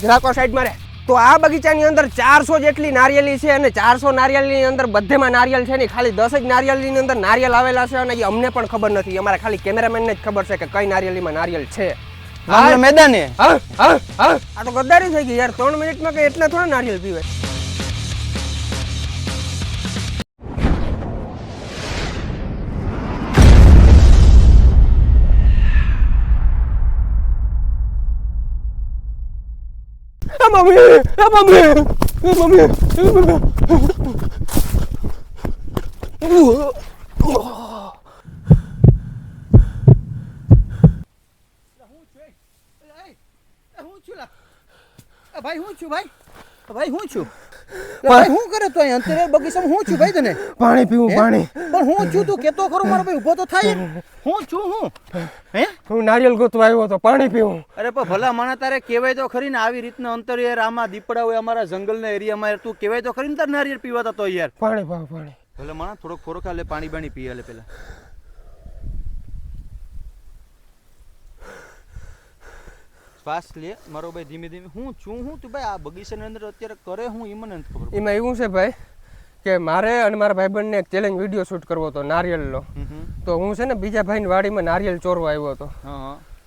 જરાકો side મારે તો આ બગીચાની અંદર 400 જેટલી નારિયેલી છે અને 400 નારિયેળની અંદર બધેમાં નારિયેળ છે ને ખાલી 10 જ નારિયેળની અંદર નારિયેળ આવેલા છે અને એ અમને પણ ખબર નથી. અમારા ખાલી કેમેરામેનને જ ખબર છે કે કઈ નારિયેળીમાં નારિયેળ છે. મેદાને આ તો ગદ્દારી થઈ ગઈ યાર. 3 મિનિટમાં કઈ એટલા થોડા નારિયેળ પીવે. ભાઈ હું છું ભાઈ હું કરે તો અહીં અંતરે બગીચામાં હું છું ભાઈ તને પાણી પીવું પાણી પણ હું છું તું કેતો ખરો મારો ભાઈ ઊભો તો થાય હું છું હું હે હું નારિયેળ ગોતવા આવ્યો તો પાણી પીવું. અરે પણ ભલા મને તારે કહેવાય તો ખરી ને આવી રીતના અંતર યાર આમાં દીપડા હોય અમારા જંગલના એરિયામાં તું કહેવાય તો ખરી ને તાર નારિયેળ પીવાતા તો યાર પાણી પાવ પાણી ભલે મને થોડોક ખોરાક લે પાણી બાણી પીએ લે પેલા શ્વાસ લે મારો ભાઈ ધીમે ધીમે હું છું હું તું ભાઈ આ બગીચાની અંદર અત્યારે કરે હું એ મને નથી ખબર. એમાં એવું છે ભાઈ કે મારે અને મારા ભાઈબંધને એક ચેલેન્જ વિડીયો શૂટ કરવો હતો નારિયેળનો. તો હું છે ને બીજા ભાઈની વાડીમાં નારિયેળ ચોરવા આવ્યો હતો.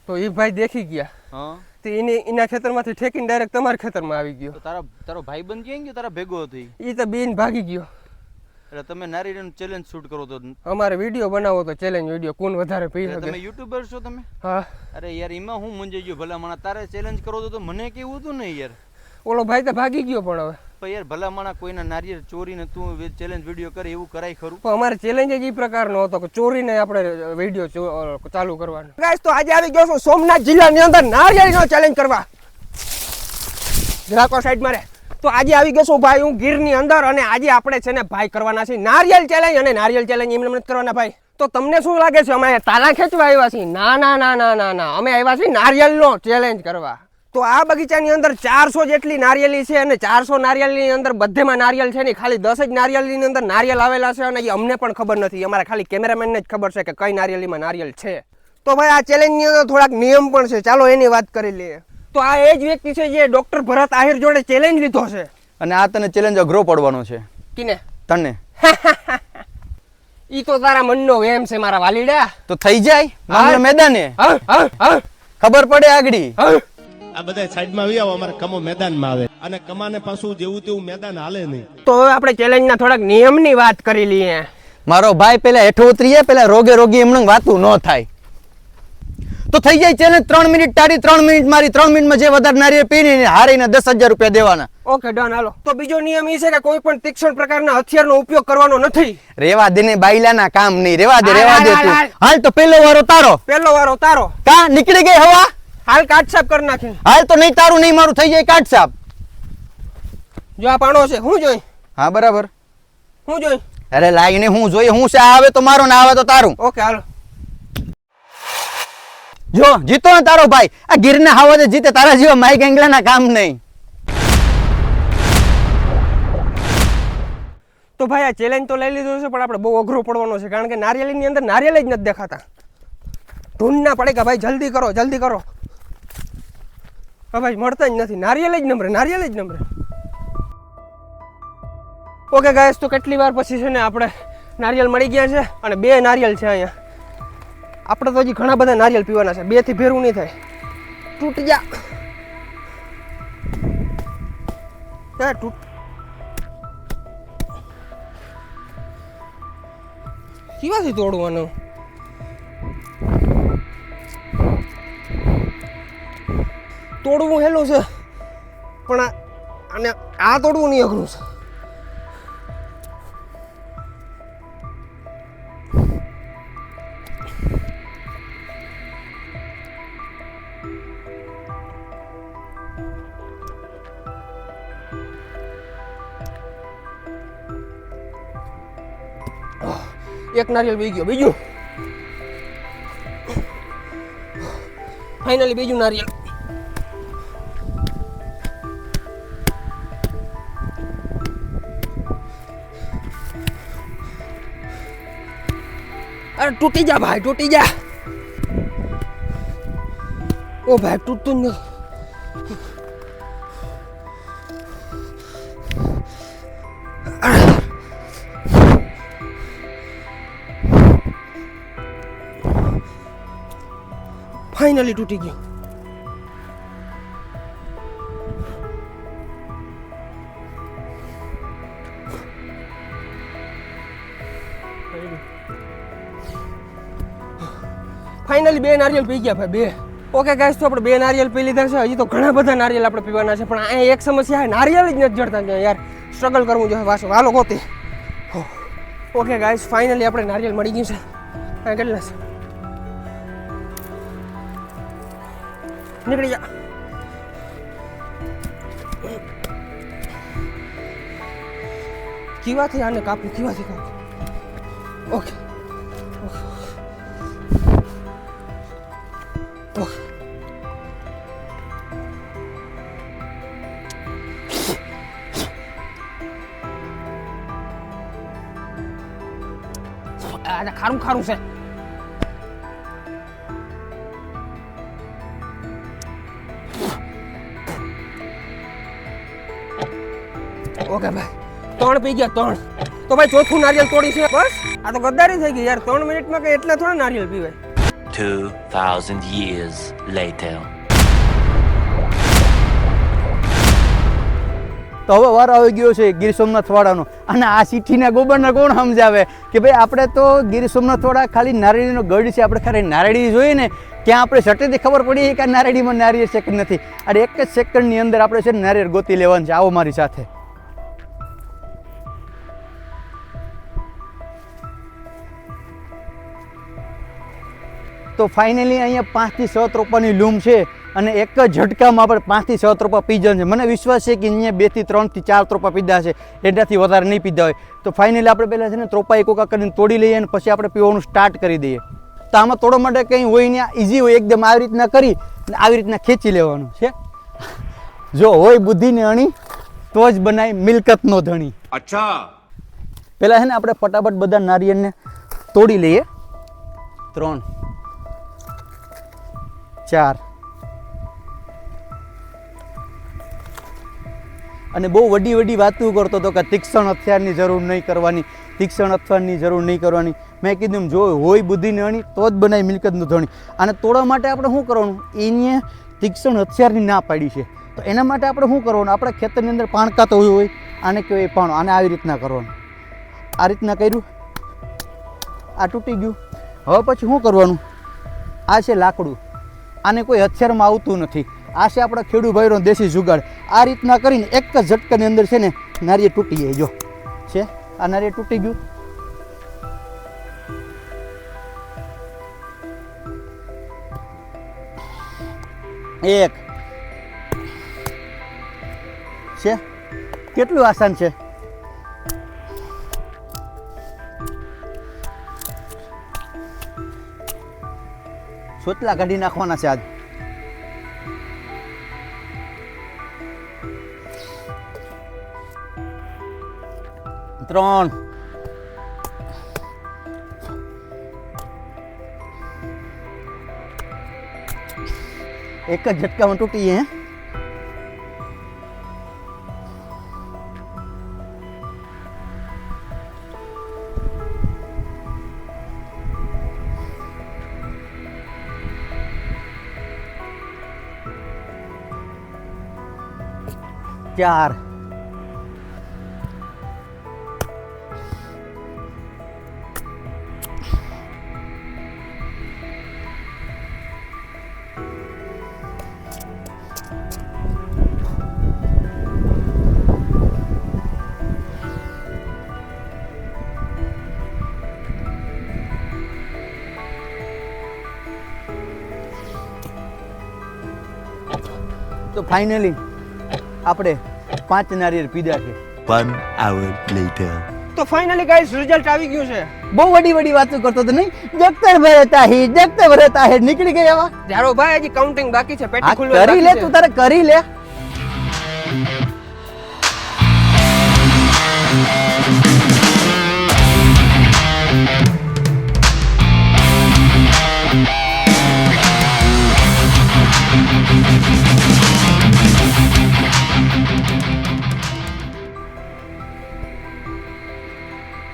તો એ ભાઈ દેખી ગયા તો એના ખેતરમાંથી ઠેકીને ડાયરેક્ટ તમારા ખેતરમાં આવી ગયો. તારો ભાઈબંધ ક્યાં ગયો તારા ભેગો હતો એ તો બેન ભાગી ગયો. એટલે તમે નારિયેળનો ચેલેન્જ શૂટ કરો તો અમારે વિડીયો બનાવો તો ચેલેન્જ વિડીયો કોણ વધારે પી શકે. તમે યુટ્યુબર છો તમે? હા. અરે યાર એમાં હું મુંજાઈ ગયો ભલા માણા તારે ચેલેન્જ કરો તો મને કેવું હતું ને યાર. ઓલો ભાઈ તો ભાગી ગયો પણ હવે પણ યાર ભલા માણા કોઈના નારિયેળ ચોરીને તું ચેલેન્જ વિડીયો કરે એવું કરાય ખરું? પણ અમારે ચેલેન્જ જ એ પ્રકારનો હતો કે ચોરીને આપણે વિડીયો ચાલુ કરવાનો. ગાઈસ તો આજે આવી ગયો છું સોમનાથ જિલ્લાની અંદર નારિયેળનો ચેલેન્જ કરવા. જરાકો સાઈડ મારે તો આજે આવી ગયો છું ભાઈ હું ગીરની અંદર અને આજે આપણે છે ને ભાઈ કરવાના છે નારિયેળ ચેલેન્જ. અને નારિયેળ ચેલેન્જ એમને નથી કરવાના ભાઈ. તો તમને શું લાગે છે અમે તાલા ખેંચવા આવ્યા છીએ? ના ના ના ના ના ના અમે આવ્યા છીએ નારિયેળનો ચેલેન્જ કરવા. તો આ બગીચાની અંદર 400 જેટલી નારિયેળી છે અને 400 નારિયેળની અંદર બધેમાં નારિયેળ છે ને ખાલી 10 જ નારિયેળની અંદર નારિયેળ આવેલા છે અને એ અમને પણ ખબર નથી. અમારા ખાલી કેમેરામેનને જ ખબર છે કે કઈ નારિયેળીમાં નારિયેળ છે. તો ભાઈ આ ચેલેન્જની અંદર થોડાક નિયમ પણ છે. ચાલો એની વાત કરી લઈએ. તો આ એ જ વ્યક્તિ છે જે ડોક્ટર ભરત આહિર જોડે ચેલેન્જ લીધો છે. અને આ તને ચેલેન્જ અઘરો પડવાનો છે. કિને? તને. ઈ તો તારા મનનો વેમ છે મારા વાલીડા. તો થઈ જાય મેદાને ખબર પડે આગળી. આ બધા સાઈડમાં આવી આવો અમારે કમો મેદાનમાં આવે અને કમાને પાછું જેવું તેવું મેદાન હાલે નહીં. તો હવે આપણે ચેલેન્જના થોડાક નિયમની વાત કરી લઈએ. મારો ભાઈ પેલા હેઠો ઉતરીએ પેલા રોગે રોગી એમને વાતું ન થાય તો થઈ જાય ચેલેન્જ. 3 મિનિટ તારી 3 મિનિટ મારી 3 મિનિટમાં જે વધારે નારિયેળ પીને હારીને 10,000 રૂપિયા દેવાના. Okay done. હાલો તો બીજો નિયમ એ છે કે કોઈ પણ તીક્ષ્ણ પ્રકારના હથિયારનો ઉપયોગ કરવાનો નથી. રેવા દે ને બાઈલાના કામ નહીં. રેવા દે તું. હાલ તો પહેલો વારો તારો કા નીકળી ગઈ હવા. હાલ કાટ સાફ કરી નાખી. હાલ તો નહીં તારું નહીં મારું થઈ જાય કાટ સાફ. જો આ પાણો છે હું જોઈ. હા બરાબર હું જોઈ. અરે લાઈને હું જોઈએ હું છે આવે તો મારો ને આવે તો તારું. ઓકે હાલો. જો જીતો ને તારો ભાઈ. આ ગીરના હાવા જીતે તારા જેવા માઈક એંગલાના કામ નહીં. તો ભાઈ આ ચેલેન્જ તો લઈ લીધો છે પણ આપણે બહુ અઘરો પડવાનો છે કારણ કે નારિયેળની અંદર નારિયેળ જ નથી દેખાતા. ઢૂંઢ ના પડે કે ભાઈ જલ્દી કરો જલ્દી કરો. હા ભાઈ મળતા જ નથી. નારિયેળ જ નંબરે. ઓકે ગાઈસ તો કેટલી વાર પછી છે ને આપણે નારિયેળ મળી ગયા છે અને 2 નારિયેળ છે અહીંયા. આપણે તો હજી ઘણા બધા નારિયેળ પીવાના છે. 2 થી ભેરું નહીં થાય. તૂટી જા કેવાથી તોડવાનું? તોડવું હેલું છે પણ અને આ તોડવું નહીં અઘરું છે. એક નારિયેળ બી ગયો. બીજું ફાઇનલી બીજું નારિયેળ. અરે તૂટી જા ભાઈ તૂટી જા. ઓ ભાઈ તૂટતું જ નથી. ફાઇનલી તૂટી ગયું. ફાઇનલી 2 નારિયેલ પી ગયા ભાઈ, 2. ઓકે ગાઈસ, તો આપણે 2 નારિયેલ પી લીધા છે. હજી તો ઘણા બધા નારિયેલ આપણે પીવાના છે, પણ અહીંયા એક સમસ્યા છે, નારિયેલ જ નથી જડતા યાર. સ્ટ્રગલ કરવું જોઈએ પાછું, વાલો ગોતી. ઓકે ગાઈસ, ફાઇનલી આપણે નારિયેલ મળી ગયું છે. આ કેટલા છે? નીકળી જા. કીવાથી આને કાપું, કીવાથી કાપું. Okay okay. આ ખારું ખારું છે. ઓકે ભાઈ, 3 પી ગયા, 3. તો ભાઈ ચોથું નારિયેલ તોડી છે. બસ આ તો ગદ્દારી થઈ ગઈ યાર. 3 મિનિટમાં કે એટલા થોડા નારિયેલ પીવાય. 2000 years later. તો હવે વાર આવી ગયો છે ગીર સોમનાથ વાળાનો. અને આ સિટીના ગોબરને કોણ સમજાવે કે ભાઈ આપણે તો ગીર સોમનાથ વાળા ખાલી નારેડીનો ગઢ છે, આપણે ખાલી નારેડી જોઈએ ને ત્યાં આપણે સટેથી ખબર પડી કે નારેડીમાં નારિયેળ છે કે નથી. અને એક જ સેકન્ડની અંદર આપણે છે ને નારિયેળ ગોતી લેવાનું છે. આવો મારી સાથે. તો ફાઇનલી અહીંયા 5 થી 7 રૂપિયાની લૂમ છે અને એક જ ઝટકામાં આપણે 5 થી 7 રૂપિયા પી જાય છે. મને વિશ્વાસ છે કે અહીંયા 2 થી 3 થી 4 રૂપિયા પીધા છે, એનાથી વધારે નહીં પીધા હોય. તો ફાઇનલી આપણે પહેલાં છે ને ત્રોપા એકોકા કરીને તોડી લઈએ અને પછી આપણે પીવાનું સ્ટાર્ટ કરી દઈએ. તો આમાં તોડવા માટે કંઈ હોય ને, ઇઝી હોય એકદમ. આવી રીતના કરી અને આવી રીતના ખેંચી લેવાનું છે. જો હોય બુદ્ધિને અણી તો જ બનાય મિલકતનો ધણી. अच्छा પહેલાં છે ને આપણે ફટાફટ બધા નારિયેળને તોડી લઈએ. 3 4 અને બહુ વડી વડી વાતો કરતો હતો કે તીક્ષ્ણ હથિયારની જરૂર નહીં કરવાની, તીક્ષ્ણ હથિયારની જરૂર નહીં કરવાની. મેં કીધું જો હોય બુદ્ધિની અણી તો જ બનાય મિલકતનું ધણી. અને તોડવા માટે આપણે શું કરવાનું, એને તીક્ષ્ણ હથિયારની ના પાડી છે, તો એના માટે આપણે શું કરવાનું, આપણે ખેતરની અંદર પાણકા તો હોય, આને કહેવાય પાણો. આને આવી રીતના કરવાનું. આ રીતના કર્યું, આ તૂટી ગયું. હવે પછી શું કરવાનું, આ છે લાકડું, આને કોઈ હથિયારમાં આવતું નથી. આ છે આપણા ખેડૂત ભાઈનો દેશી જુગાડ. આ રીતના કરીને એક જ ઝટકાની અંદર છે ને નારિયેળ તૂટી જાય. જો છે આ નારિયેળ તૂટી ગયું. એક છે, કેટલું આસાન છે. સોતલા કાઢી નાખવાના છે આજ. ત્રણ, એક જ ઝટકામાં તૂટી. હે 4 તો ફાઇનલી આપણે 5 નારિયેળ પીધા છે. 1 hour later. તો ફાઇનલી ગાઈસ રિઝલ્ટ આવી ગયું છે. બહુ વડી વડી વાતો કરતો હતો નહીં. જગતર ભરતા હી, જગતર ભરતા હે, નીકળી ગયા. જારો ભાઈ હજી કાઉન્ટિંગ બાકી છે, પેટી આ ખુલવા કરી લે તું, તારે કરી લે.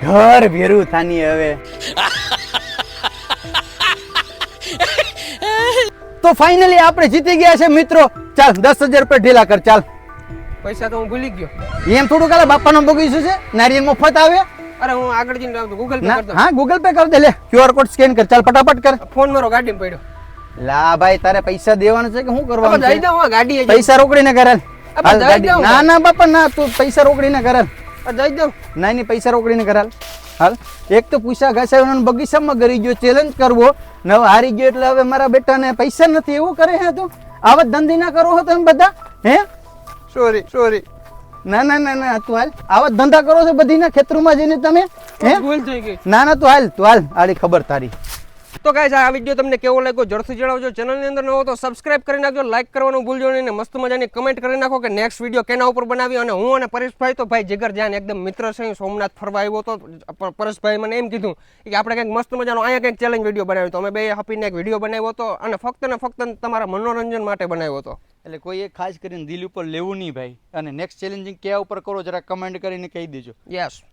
ઘર ભેરું થાની હવે. તો ફાઇનલી આપણે જીતી ગયા છે મિત્રો. ચાલ 10,000 રૂપિયા ઢીલા કર ચાલ. પૈસા તો હું ભૂલી ગયો. એમ થોડું કાલે બાપાનો બગીચું છે નારિયેળ મફત આવે. અરે હું આગળ જઈને ગૂગલ પે ના, કરતો. હા ગૂગલ પે કર દે લે. QR કોડ સ્કેન કર ચાલ ફટાફટ કર. ફોન મારો ગાડીમાં પડ્યો. લા ભાઈ તારે પૈસા દેવાના છે કે શું હવે કરવાનું જઈ છે? દઉં ગાડી પૈસા રોકડીને કરાલ. અબે હાલ જઈ ગાડી. દઉં. ના ના બાપા ના તું પૈસા રોકડીને કરાલ. જઈ દઉં. નહીં પૈસા રોકડીને કરાલ. હાલ એક તો પૂછા ઘસાયો બગીચામાં કરી ગયો ચેલેન્જ કરવો ને હવે હારી ગયો એટલે હવે મારા બેટાને પૈસા નથી એવું કરે હે તું? આવા ધંધી ના કરો છો તમે બધા હે? સોરી ના ના ના ના તું હાલ આવા ધંધા કરો છો બધીના ખેતરોમાં જઈને તમે હે? ભૂલ થઈ ગઈ. ના ના તું હાલ આડી ખબર તારી. તો ગાઈસ આ વિડીયો તમને કેવો લાગ્યો ઝડપથી જણાવજો. ચેનલની અંદર નવો તો સબસ્ક્રાઇબ કરી નાખજો, લાઈક કરવાનું ભૂલજો નહીં ને મસ્ત મજાની કમેન્ટ કરી નાખો કે નેક્સ્ટ વિડીયો કેના ઉપર બનાવી. અને હું અને પરેશભાઈ તો ભાઈ જીગર જાન એકદમ મિત્ર છે. સોમનાથ ફરવા આવ્યો તો પરેશભાઈ મને એમ કીધું કે આપણે કંઈક મસ્ત મજાનો અહીંયા કંઈક ચેલેન્જ વિડીયો બનાવ્યો તો અમે બે હપીને એક વિડીયો બનાવ્યો હતો અને ફક્ત ને ફક્ત તમારા મનોરંજન માટે બનાવ્યો હતો. એટલે કોઈએ ખાસ કરીને દિલ ઉપર લેવું નહીં ભાઈ. અને નેક્સ્ટ ચેલેન્જિંગ કયા ઉપર કરો જરા કમેન્ટ કરીને કહી દેજો. યસ.